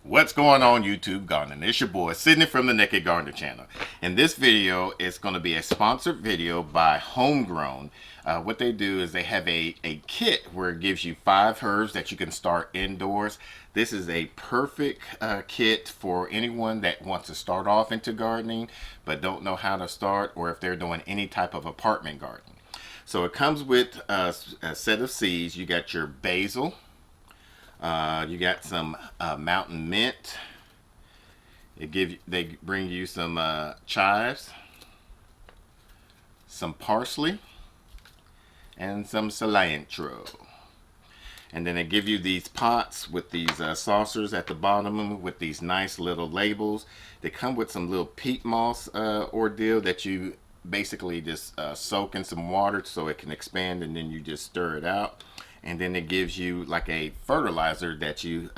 What's going on, YouTube gardening? It's your boy Sydney from the Naked Gardener channel. In this video, it's going to be a sponsored video by Homegrown. What they do is they have a kit where it gives you 5 herbs that you can start indoors. This is a perfect kit for anyone that wants to start off into gardening but don't know how to start, or if they're doing any type of apartment gardening. So it comes with a set of seeds. You got your basil. You got some mountain mint. They bring you some chives, some parsley, and some cilantro. And then they give you these pots with these saucers at the bottom with these nice little labels. They come with some little peat moss ordeal that you basically just soak in some water so it can expand, and then you just stir it out. And then it gives you like a fertilizer that you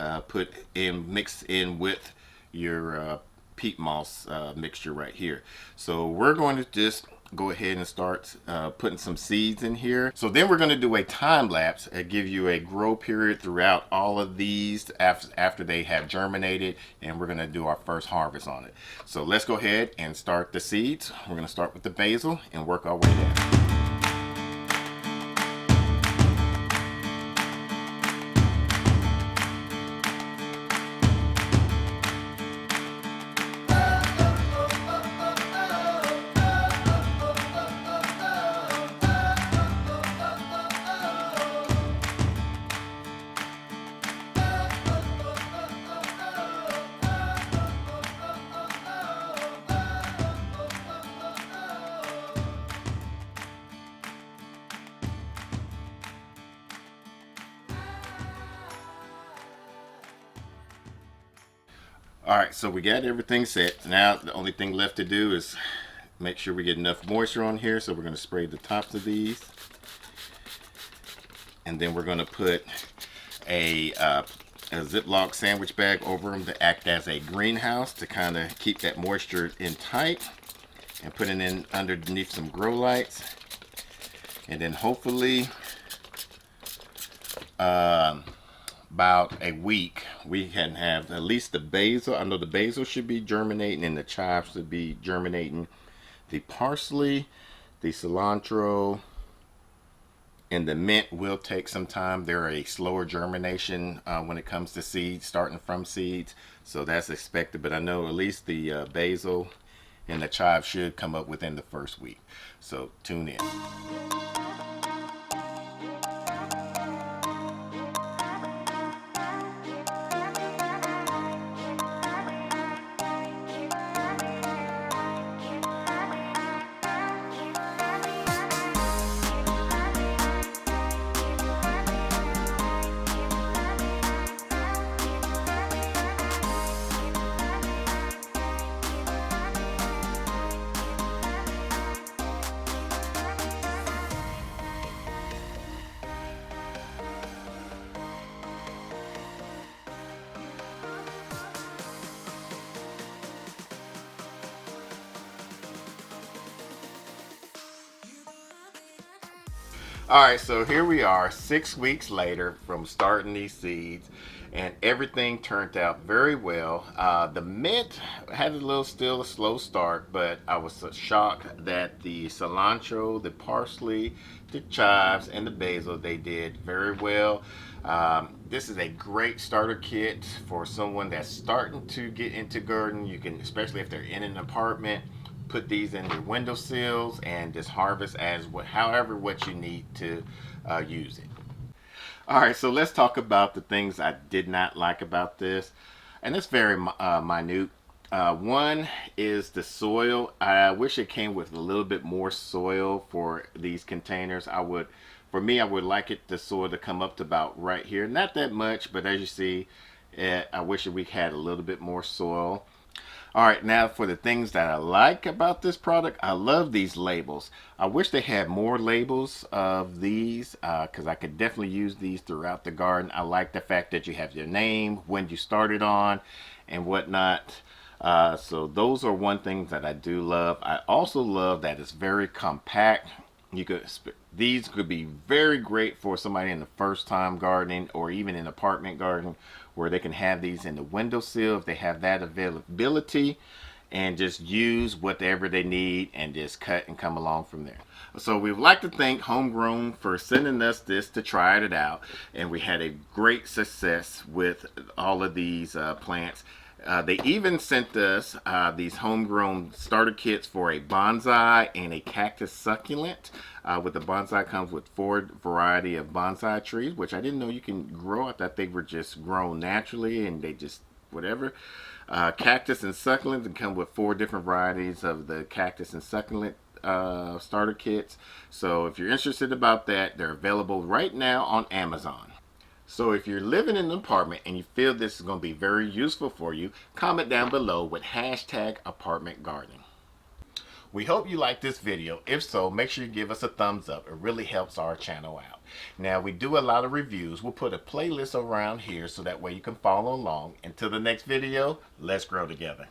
mix in with your peat moss mixture right here. So we're going to just go ahead and start putting some seeds in here. So then we're going to do a time lapse and give you a grow period throughout all of these after they have germinated, and we're going to do our first harvest on it. So let's go ahead and start the seeds. We're going to start with the basil and work our way down. Alright, so we got everything set. Now the only thing left to do is make sure we get enough moisture on here. So we're going to spray the tops of these. And then we're going to put a Ziploc sandwich bag over them to act as a greenhouse to kind of keep that moisture in tight. And put it in underneath some grow lights. And then hopefully about a week we can have at least the basil. I know the basil should be germinating and the chives should be germinating. The parsley, the cilantro, and the mint will take some time. They're a slower germination when it comes to seeds, starting from seeds, so that's expected. But I know at least the basil and the chives should come up within the first week, so tune in. Alright, so here we are 6 weeks later from starting these seeds, and everything turned out very well. The mint had still a slow start, but I was so shocked that the cilantro, the parsley, the chives, and the basil, they did very well. This is a great starter kit for someone that's starting to get into gardening. You can, especially if they're in an apartment, put these in your windowsills and just harvest however what you need to use it. Alright, so let's talk about the things I did not like about this, and it's very minute. One is the soil. I wish it came with a little bit more soil for these containers. For me, I would like the soil to come up to about right here. Not that much, but as you see, I wish we had a little bit more soil. Alright, now for the things that I like about this product, I love these labels. I wish they had more labels of these because I could definitely use these throughout the garden. I like the fact that you have your name, when you started on, and whatnot. So those are one thing that I do love. I also love that it's very compact. You could These could be very great for somebody in the first time gardening or even in apartment gardening, where they can have these in the windowsill if they have that availability, and just use whatever they need and just cut and come along from there. So we would like to thank Homegrown for sending us this to try it out, and we had a great success with all of these plants. They even sent us these homegrown starter kits for a bonsai and a cactus succulent. With the bonsai comes with 4 variety of bonsai trees, which I didn't know you can grow. I thought they were just grown naturally and they just whatever. Cactus and succulents, and come with 4 different varieties of the cactus and succulent starter kits. So if you're interested about that, they're available right now on Amazon. So if you're living in an apartment and you feel this is going to be very useful for you, comment down below with hashtag apartment gardening. We hope you like this video. If so, make sure you give us a thumbs up. It really helps our channel out. Now, we do a lot of reviews. We'll put a playlist around here so that way you can follow along. Until the next video, let's grow together.